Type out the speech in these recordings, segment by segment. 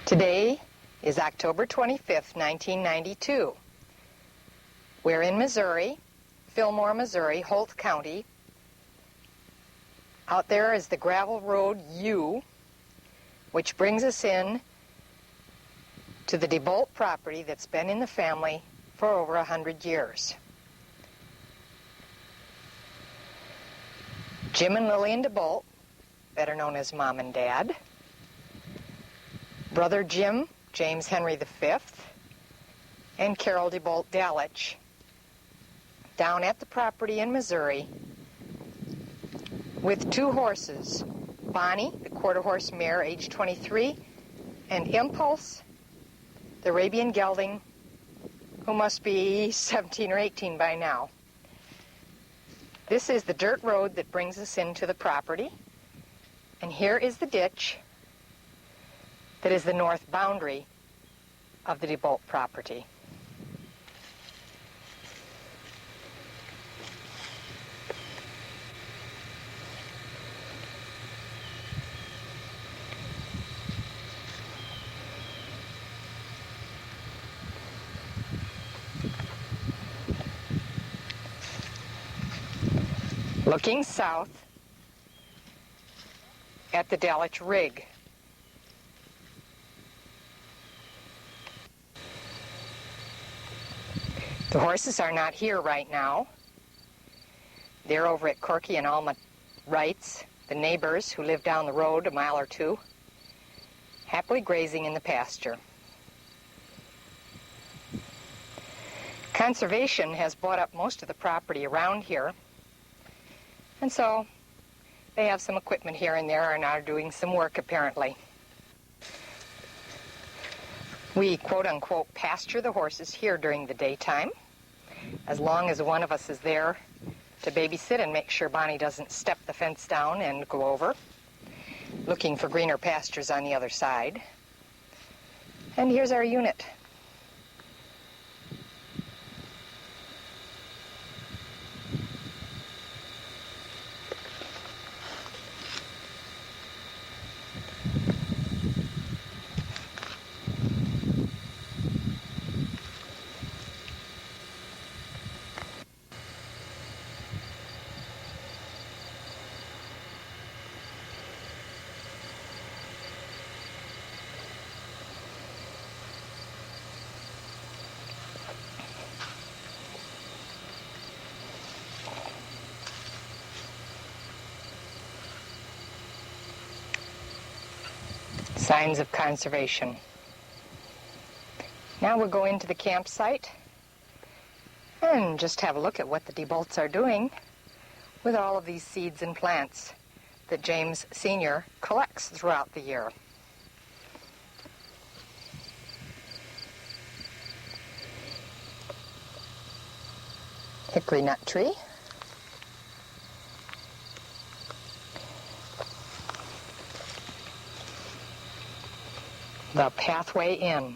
Today is October 25th, 1992. We're in Missouri, Fillmore, Missouri, Holt County. Out there is the gravel road U, which brings us in to the DeBolt property that's been in the family for over 100 years. Jim and Lillian DeBolt, better known as Mom and Dad, brother Jim, James Henry V, and Carol DeBolt Dalich, down at the property in Missouri with two horses, Bonnie, the quarter-horse mare, age 23, and Impulse, the Arabian gelding, who must be 17 or 18 by now. This is the dirt road that brings us into the property, and here is the ditch that is the north boundary of the DeBolt property. Looking south at the Dalich rig. The horses are not here right now. They're over at Corky and Alma Wright's, the neighbors who live down the road a mile or two, happily grazing in the pasture. Conservation has bought up most of the property around here, and so they have some equipment here and there and are doing some work apparently. We quote-unquote pasture the horses here during the daytime, as long as one of us is there to babysit and make sure Bonnie doesn't step the fence down and go over, looking for greener pastures on the other side. And here's our unit. Signs of conservation. Now we'll go into the campsite and just have a look at what the DeBolts are doing with all of these seeds and plants that James Sr. collects throughout the year. Hickory nut tree. The pathway in.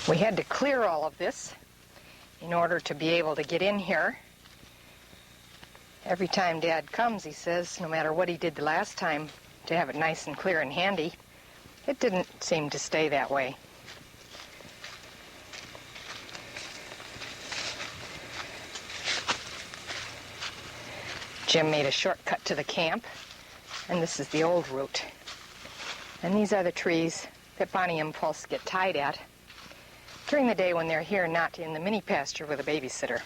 We had to clear all of this in order to be able to get in here. Every time Dad comes, he says, no matter what he did the last time to have it nice and clear and handy, it didn't seem to stay that way. Jim made a shortcut to the camp, and this is the old route. And these are the trees that Bonnie and Impulse get tied at during the day when they're here, not in the mini pasture with a babysitter.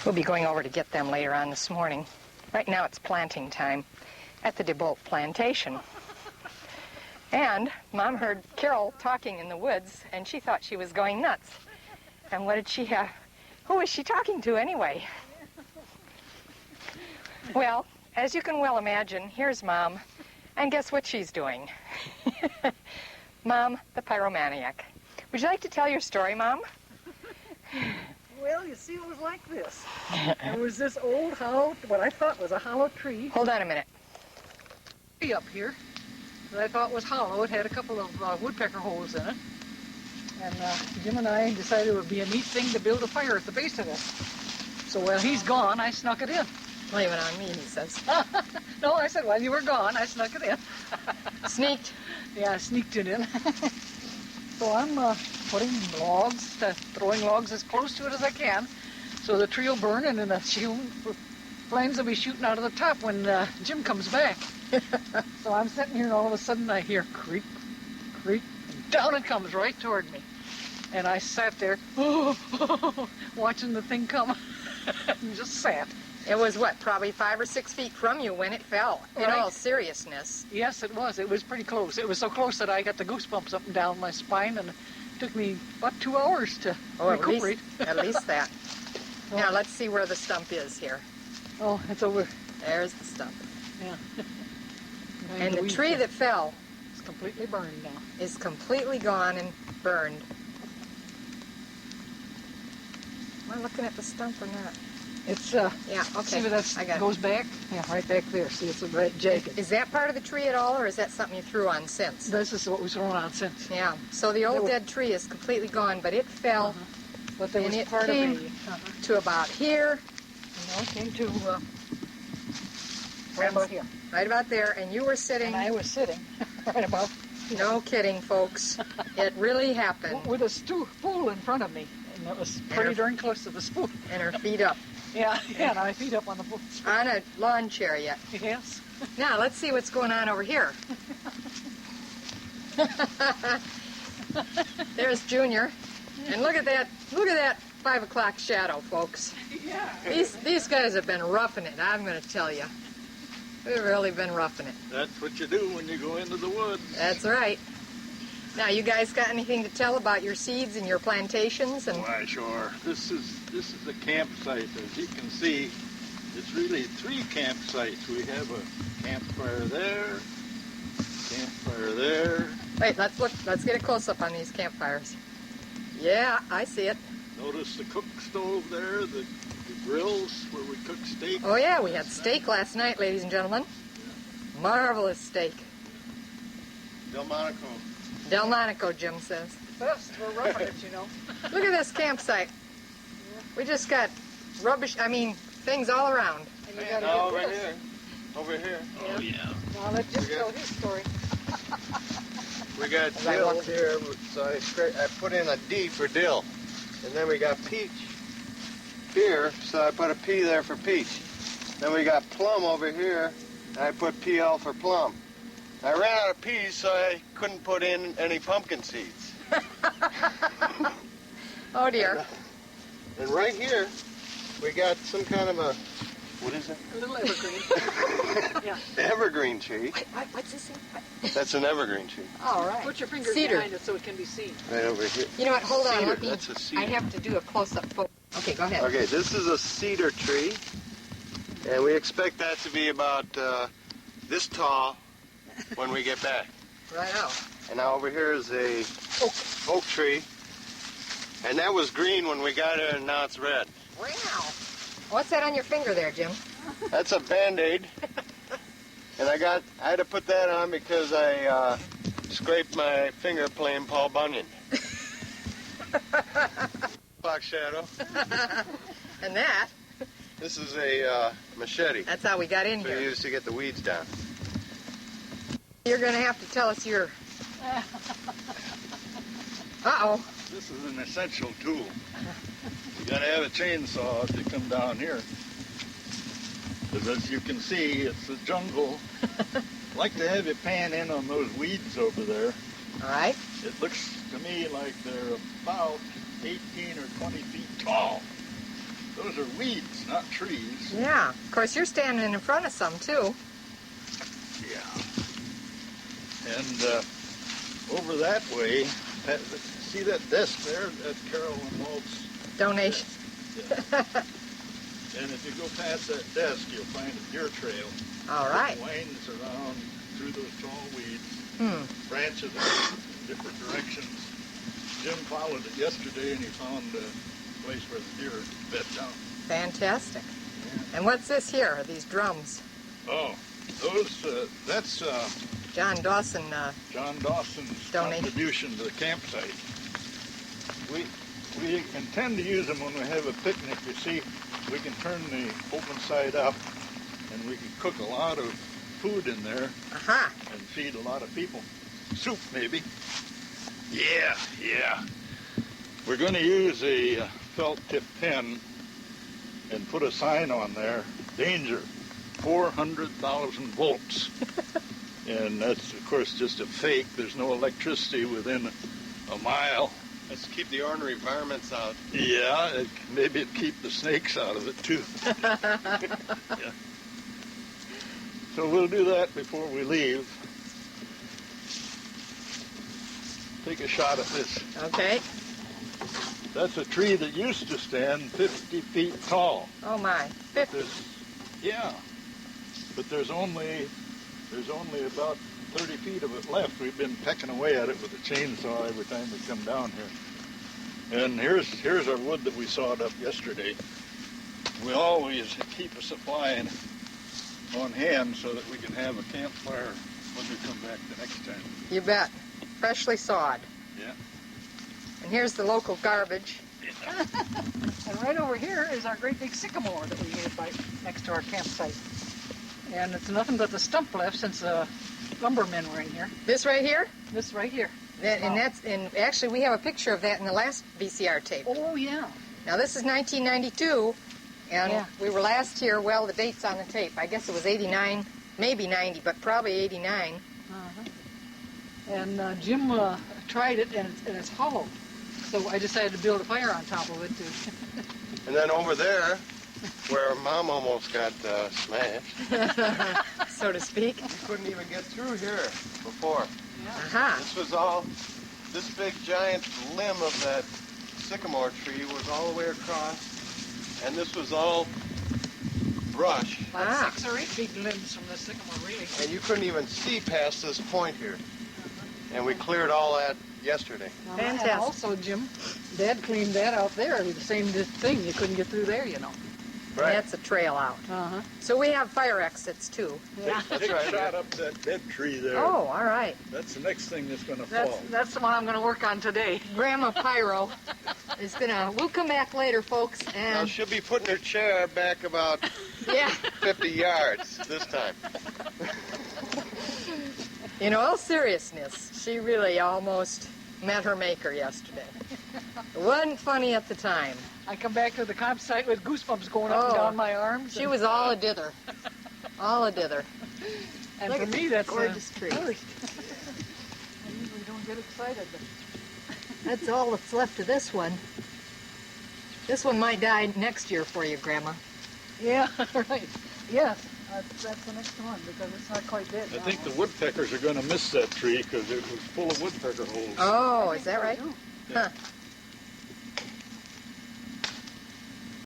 We'll be going over to get them later on this morning. Right now it's planting time at the DeBolt plantation. And Mom heard Carol talking in the woods, and she thought she was going nuts. And what did she have? Who was she talking to anyway? Well, as you can well imagine, here's Mom, and guess what she's doing? Mom, the pyromaniac. Would you like to tell your story, Mom? Well, you see, it was like this. There was this old hollow, what I thought was a hollow tree. Hold on a minute. Up here that I thought was hollow. It had a couple of woodpecker holes in it. And Jim and I decided it would be a neat thing to build a fire at the base of it. So while he's gone, I snuck it in. Blame it on me, he says. No, I said, while you were gone, I snuck it in. Sneaked. Yeah, I sneaked it in. So I'm putting logs, throwing logs as close to it as I can, so the tree will burn, and then the flames will be shooting out of the top when Jim comes back. So I'm sitting here, and all of a sudden I hear creak, creak, and down it comes right toward me. And I sat there, watching the thing come, and just sat. It was what, probably 5 or 6 feet from you when it fell, in Right. all seriousness. Yes, it was. It was pretty close. It was so close that I got the goosebumps up and down my spine, and it took me about 2 hours to recuperate. At least that. Now let's see where the stump is here. Oh, it's over. There's the stump. Yeah. And the tree that fell is completely burned now. is completely gone and burned. Am I looking at the stump or not? It's Yeah, okay. see where that I got it. goes back? Yeah, right back there. See, it's right jagged. Is that part of the tree at all, or is that something you threw on since? This is what we've thrown out since. Yeah, so the old dead tree is completely gone, but it fell But there And was it part came- of the... to about here, No, it came to right about here. right about there, and you were sitting, And I was sitting right about no kidding, folks, it really happened, with a spool in front of me. And it was pretty darn close to the spool. and her feet up Yeah, and my feet up on the spool. on a lawn chair yet. Yes. Now, let's see what's going on over here. There's Junior, and look at that 5 o'clock shadow, folks. Yeah. These guys have been roughing it, I'm going to tell you. We've really been roughing it. That's what you do when you go into the woods. That's right. Now, you guys got anything to tell about your seeds and your plantations? And Why, sure. This is a campsite. As you can see, it's really 3 campsites. We have a campfire there, campfire there. wait, let's look. Let's get a close-up on these campfires. Yeah, I see it. Notice the cook stove there, the grills where we cook steak. Oh, yeah, we had steak last night, ladies and gentlemen. Marvelous steak. Delmonico. Delmonico, Jim says. Best, we're roughing it, you know. Look at this campsite. We just got rubbish, things all around. And you gotta Now get over this. here. Over here. Oh, yeah. Now let Jim tell his story. We got As I dill look- here, so I put in a D for dill. And then we got peach here, so I put a P there for peach. Then we got plum over here, and I put PL for plum. I ran out of peas, so I couldn't put in any pumpkin seeds. Oh, dear. And right here, we got some kind of a, what is it? A little evergreen. Yeah. Evergreen tree. What's this? That's an evergreen tree. All right. Put your fingers Cedar. behind it so it can be seen. Right over here. You know what? Hold on. Cedar, Let me. that's a cedar. I have to do a close-up photo. Okay, go ahead. Okay, this is a cedar tree, and we expect that to be about this tall when we get back. Right out. And now over here is a oak tree, and that was green when we got here, and now it's red. Wow. What's that on your finger there, Jim? That's a Band-Aid, and I had to put that on because I scraped my finger playing Paul Bunyan. Clock shadow. And that, This is a machete. that's how we got in So here. used to get the weeds down. You're going to have to tell us your... Uh-oh. This is an essential tool. You gotta have a chainsaw if you come down here. Because as you can see, it's a jungle. Like to have you pan in on those weeds over there. All right. It looks to me like they're about 18 or 20 feet tall. Those are weeds, not trees. Yeah. Of course, you're standing in front of some, too. Yeah. And over that way, see that desk there? That's Carolyn Malt's Donation. desk. Yeah. And if you go past that desk, you'll find a deer trail. All right. It winds around through those tall weeds, branches in different directions. Jim followed it yesterday, and he found a place where the deer bed down. Fantastic. Yeah. And what's this here? Are these drums? Oh, those, that's John Dawson. John Dawson's Donate. contribution to the campsite. We intend to use them when we have a picnic. You see, we can turn the open side up, and we can cook a lot of food in there Aha. and feed a lot of people. Soup, maybe. Yeah. We're going to use a felt tip pen and put a sign on there, danger, 400,000 volts. And that's, of course, just a fake. There's no electricity within a mile. Let's keep the ornery varmints out. Yeah, maybe it'd keep the snakes out of it, too. Yeah. So we'll do that before we leave. Take a shot at this. Okay. That's a tree that used to stand 50 feet tall. Oh my. 50. Yeah, but there's only about 30 feet of it left. We've been pecking away at it with a chainsaw every time we come down here. And here's our wood that we sawed up yesterday. We always keep a supply on hand so that we can have a campfire when we come back the next time. You bet. Freshly sawed. Yeah. And here's the local garbage. And right over here is our great big sycamore that we have next to our campsite. And it's nothing but the stump left since the lumbermen were in here. This right here? This right here. And actually we have a picture of that in the last VCR tape. Oh, yeah. Now this is 1992, and Yeah. we were last here, well, the date's on the tape. I guess it was 89, maybe 90, but probably 89. Uh-huh. And Jim tried it, and it's hollow. So I decided to build a fire on top of it too. And then over there, where Mom almost got smashed, So to speak. you couldn't even get through here before. Aha. This was all, this big giant limb of that sycamore tree was all the way across, and this was all brush, About 6 or 8 big limbs from the sycamore, really. and you couldn't even see past this point here. And we cleared all that yesterday. Fantastic. And also, Jim, Dad cleaned that out there. The same thing. You couldn't get through there, you know. Right. That's a trail out. Uh-huh. So we have fire exits too. Yeah. Take a shot up that dead tree there. Oh, all right. That's the next thing that's going to fall. That's the one I'm going to work on today. Grandma Pyro is gonna. We'll come back later, folks, Now and she'll be putting her chair back about yeah. 50 yards this time. In all seriousness, she really almost met her maker yesterday. It wasn't funny at the time. I come back to the campsite with goosebumps going up and Oh. down my arms. She was all a dither. All a dither. And Look for at me, this that's gorgeous a tree. first. I usually don't get excited, but That's all that's left of this one. This one might die next year for you, Grandma. yeah, right. Yes, that's the next one because it's not quite dead. I now. think the woodpeckers are going to miss that tree because it was full of woodpecker holes. Oh, is that right? Too. Huh.